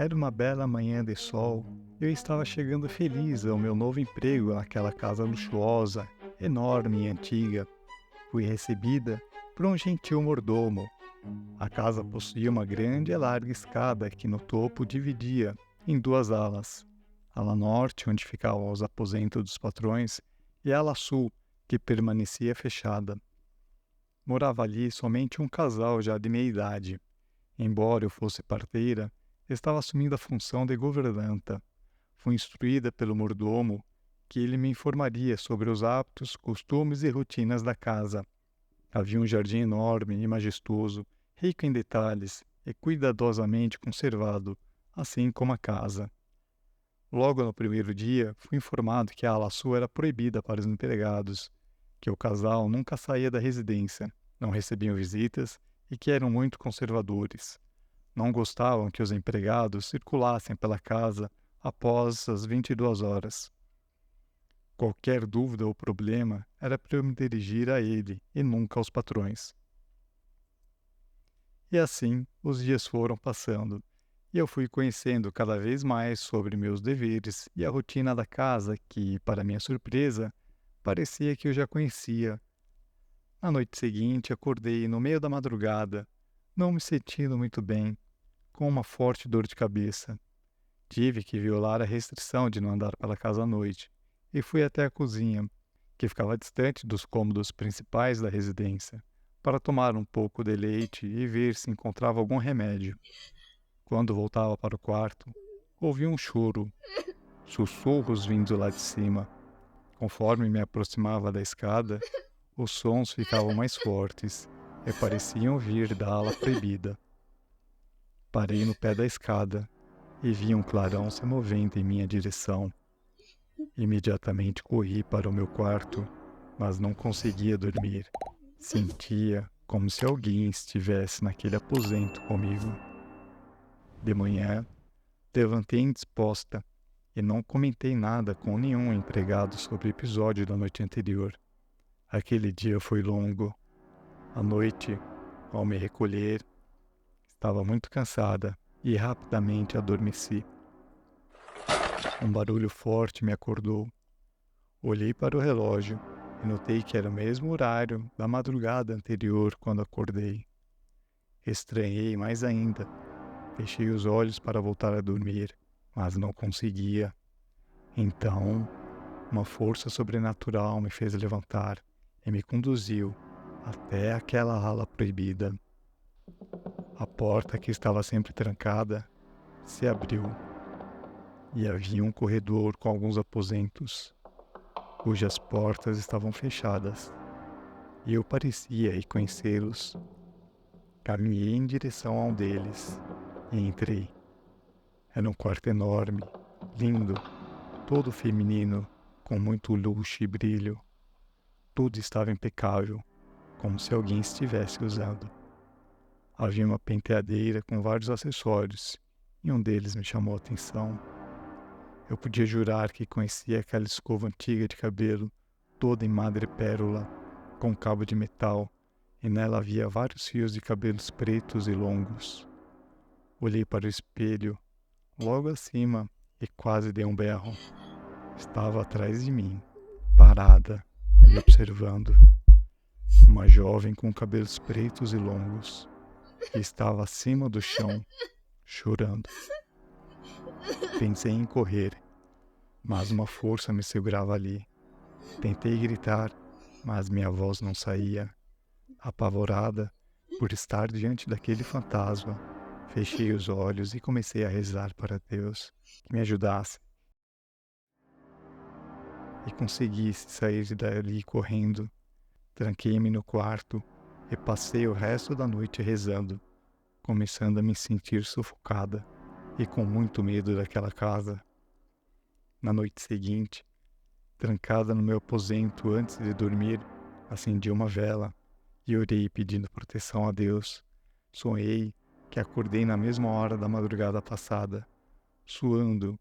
Era uma bela manhã de sol e eu estava chegando feliz ao meu novo emprego naquela casa luxuosa, enorme e antiga. Fui recebida por um gentil mordomo. A casa possuía uma grande e larga escada que no topo dividia em duas alas. A ala norte, onde ficavam os aposentos dos patrões, e a ala sul, que permanecia fechada. Morava ali somente um casal já de meia idade. Embora eu fosse parteira, estava assumindo a função de governanta. Fui instruída pelo mordomo que ele me informaria sobre os hábitos, costumes e rotinas da casa. Havia um jardim enorme e majestoso, rico em detalhes e cuidadosamente conservado, assim como a casa. Logo no primeiro dia, fui informado que a ala sul era proibida para os empregados, que o casal nunca saía da residência, não recebiam visitas e que eram muito conservadores. Não gostavam que os empregados circulassem pela casa após as 22 horas. Qualquer dúvida ou problema era para eu me dirigir a ele e nunca aos patrões. E assim os dias foram passando, e eu fui conhecendo cada vez mais sobre meus deveres e a rotina da casa que, para minha surpresa, parecia que eu já conhecia. Na noite seguinte, acordei no meio da madrugada, não me sentindo muito bem, com uma forte dor de cabeça. Tive que violar a restrição de não andar pela casa à noite e fui até a cozinha, que ficava distante dos cômodos principais da residência, para tomar um pouco de leite e ver se encontrava algum remédio. Quando voltava para o quarto, ouvi um choro, sussurros vindo lá de cima. Conforme me aproximava da escada, os sons ficavam mais fortes e pareciam vir da ala proibida. Parei no pé da escada e vi um clarão se movendo em minha direção. Imediatamente corri para o meu quarto, mas não conseguia dormir. Sentia como se alguém estivesse naquele aposento comigo. De manhã, levantei indisposta e não comentei nada com nenhum empregado sobre o episódio da noite anterior. Aquele dia foi longo. À noite, ao me recolher, estava muito cansada e rapidamente adormeci. Um barulho forte me acordou. Olhei para o relógio e notei que era o mesmo horário da madrugada anterior quando acordei. Estranhei mais ainda. Fechei os olhos para voltar a dormir, mas não conseguia. Então, uma força sobrenatural me fez levantar e me conduziu até aquela ala proibida. A porta, que estava sempre trancada, se abriu e havia um corredor com alguns aposentos, cujas portas estavam fechadas, e eu parecia reconhecê-los. Caminhei em direção a um deles e entrei. Era um quarto enorme, lindo, todo feminino, com muito luxo e brilho. Tudo estava impecável, como se alguém estivesse usando. Havia uma penteadeira com vários acessórios, e um deles me chamou a atenção. Eu podia jurar que conhecia aquela escova antiga de cabelo, toda em madrepérola, com cabo de metal, e nela havia vários fios de cabelos pretos e longos. Olhei para o espelho, logo acima, e quase dei um berro. Estava atrás de mim, parada, me observando. Uma jovem com cabelos pretos e longos, que estava acima do chão, chorando. Pensei em correr, mas uma força me segurava ali. Tentei gritar, mas minha voz não saía. Apavorada por estar diante daquele fantasma, fechei os olhos e comecei a rezar para Deus que me ajudasse e conseguisse sair dali correndo. Tranquei-me no quarto e passei o resto da noite rezando, começando a me sentir sufocada e com muito medo daquela casa. Na noite seguinte, trancada no meu aposento antes de dormir, acendi uma vela e orei pedindo proteção a Deus. Sonhei que acordei na mesma hora da madrugada passada, suando,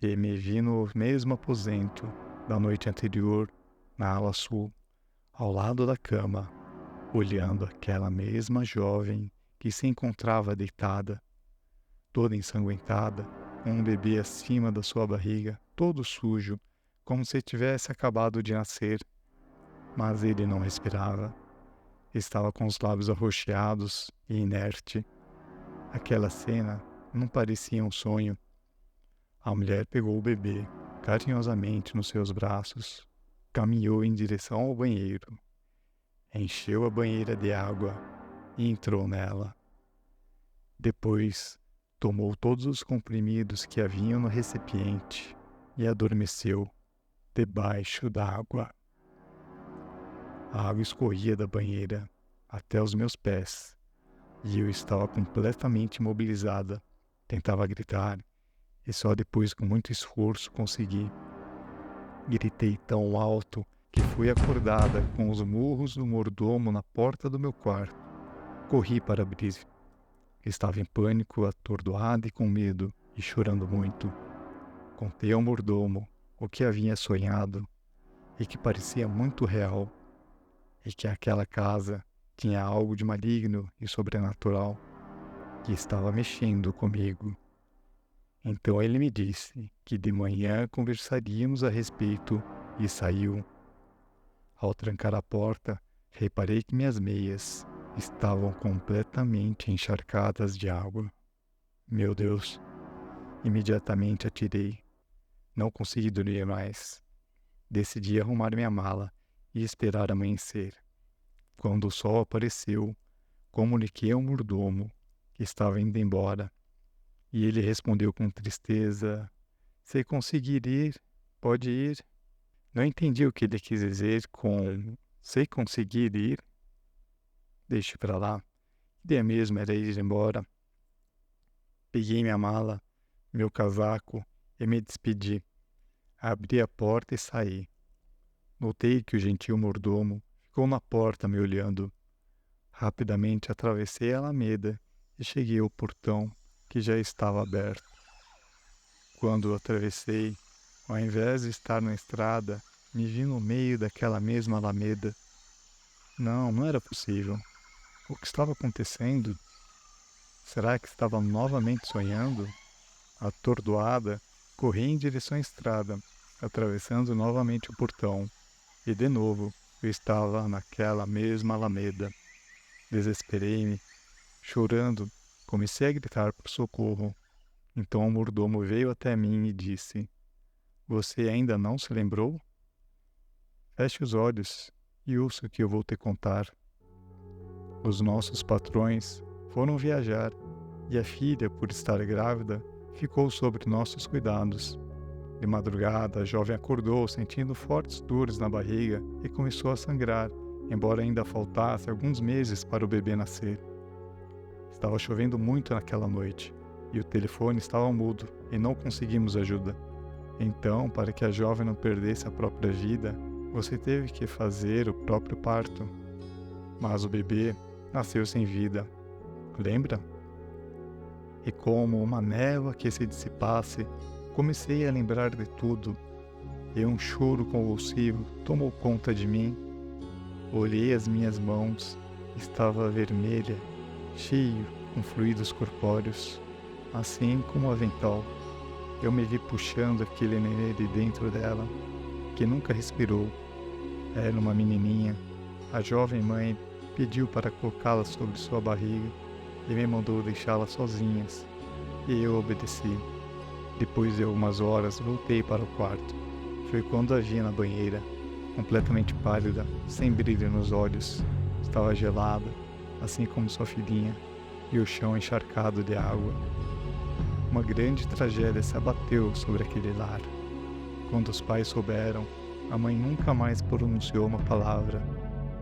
e me vi no mesmo aposento da noite anterior, na ala sul, ao lado da cama, olhando aquela mesma jovem que se encontrava deitada. toda ensanguentada, com um bebê acima da sua barriga, todo sujo, como se tivesse acabado de nascer. Mas ele não respirava. Estava com os lábios arroxeados e inerte. Aquela cena não parecia um sonho. A mulher pegou o bebê carinhosamente nos seus braços, caminhou em direção ao banheiro, encheu a banheira de água e entrou nela. Depois, tomou todos os comprimidos que haviam no recipiente e adormeceu debaixo d'água. A água escorria da banheira até os meus pés e eu estava completamente imobilizada. Tentava gritar e só depois, com muito esforço, consegui. Gritei tão alto que fui acordada com os murros do mordomo na porta do meu quarto. Corri para abrir. Estava em pânico, atordoada e com medo, e chorando muito. Contei ao mordomo o que havia sonhado e que parecia muito real, e que aquela casa tinha algo de maligno e sobrenatural que estava mexendo comigo. Então ele me disse que de manhã conversaríamos a respeito e saiu. Ao trancar a porta, reparei que minhas meias estavam completamente encharcadas de água. Meu Deus! Imediatamente atirei. Não consegui dormir mais. Decidi arrumar minha mala e esperar amanhecer. Quando o sol apareceu, comuniquei ao mordomo que estava indo embora. E ele respondeu com tristeza: "Se conseguir ir, pode ir." Não entendi o que ele quis dizer com "se conseguir ir." Deixe pra lá. A ideia mesmo era ir embora. Peguei minha mala, meu casaco e me despedi. Abri a porta e saí. Notei que o gentil mordomo ficou na porta me olhando. Rapidamente atravessei a alameda e cheguei ao portão, que já estava aberto. Quando o atravessei, ao invés de estar na estrada, me vi no meio daquela mesma alameda. Não era possível. O que estava acontecendo? Será que estava novamente sonhando? Atordoada, corri em direção à estrada, atravessando novamente o portão. E de novo, eu estava naquela mesma alameda. Desesperei-me. Chorando, comecei a gritar por socorro. Então o mordomo veio até mim e disse: "Você ainda não se lembrou? Feche os olhos e ouça o que eu vou te contar." Os nossos patrões foram viajar e a filha, por estar grávida, ficou sobre nossos cuidados. De madrugada, a jovem acordou sentindo fortes dores na barriga e começou a sangrar, embora ainda faltasse alguns meses para o bebê nascer. Estava chovendo muito naquela noite e o telefone estava mudo e não conseguimos ajuda. Então, para que a jovem não perdesse a própria vida, você teve que fazer o próprio parto. Mas o bebê nasceu sem vida. Lembra? E como uma névoa que se dissipasse, comecei a lembrar de tudo, e um choro convulsivo tomou conta de mim. Olhei as minhas mãos, estava vermelha, cheio com fluidos corpóreos, assim como o avental. Eu me vi puxando aquele nenê de dentro dela, que nunca respirou. Era uma menininha. A jovem mãe pediu para colocá-la sobre sua barriga e me mandou deixá-la sozinhas, e eu obedeci. Depois de algumas horas, voltei para o quarto. Foi quando a vi na banheira, completamente pálida, sem brilho nos olhos. Estava gelada, assim como sua filhinha, e o chão encharcado de água. Uma grande tragédia se abateu sobre aquele lar. Quando os pais souberam, a mãe nunca mais pronunciou uma palavra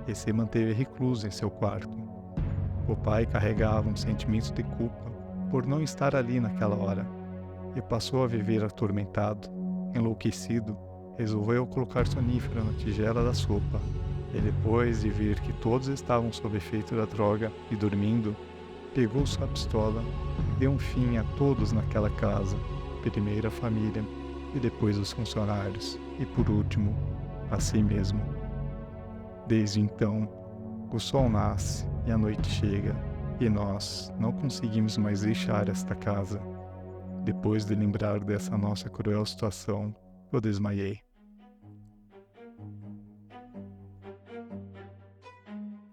e se manteve reclusa em seu quarto. O pai carregava um sentimento de culpa por não estar ali naquela hora e passou a viver atormentado. Enlouquecido, resolveu colocar sonífero na tigela da sopa e depois de ver que todos estavam sob efeito da droga e dormindo, pegou sua pistola e deu um fim a todos naquela casa, primeiro a família e depois os funcionários e por último, a si mesmo. Desde então, o sol nasce e a noite chega, e nós não conseguimos mais deixar esta casa. Depois de lembrar dessa nossa cruel situação, eu desmaiei.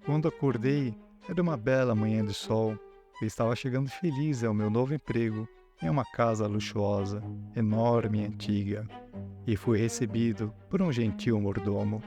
Quando acordei, era uma bela manhã de sol. Eu estava chegando feliz ao meu novo emprego, em uma casa luxuosa, enorme e antiga, e fui recebido por um gentil mordomo.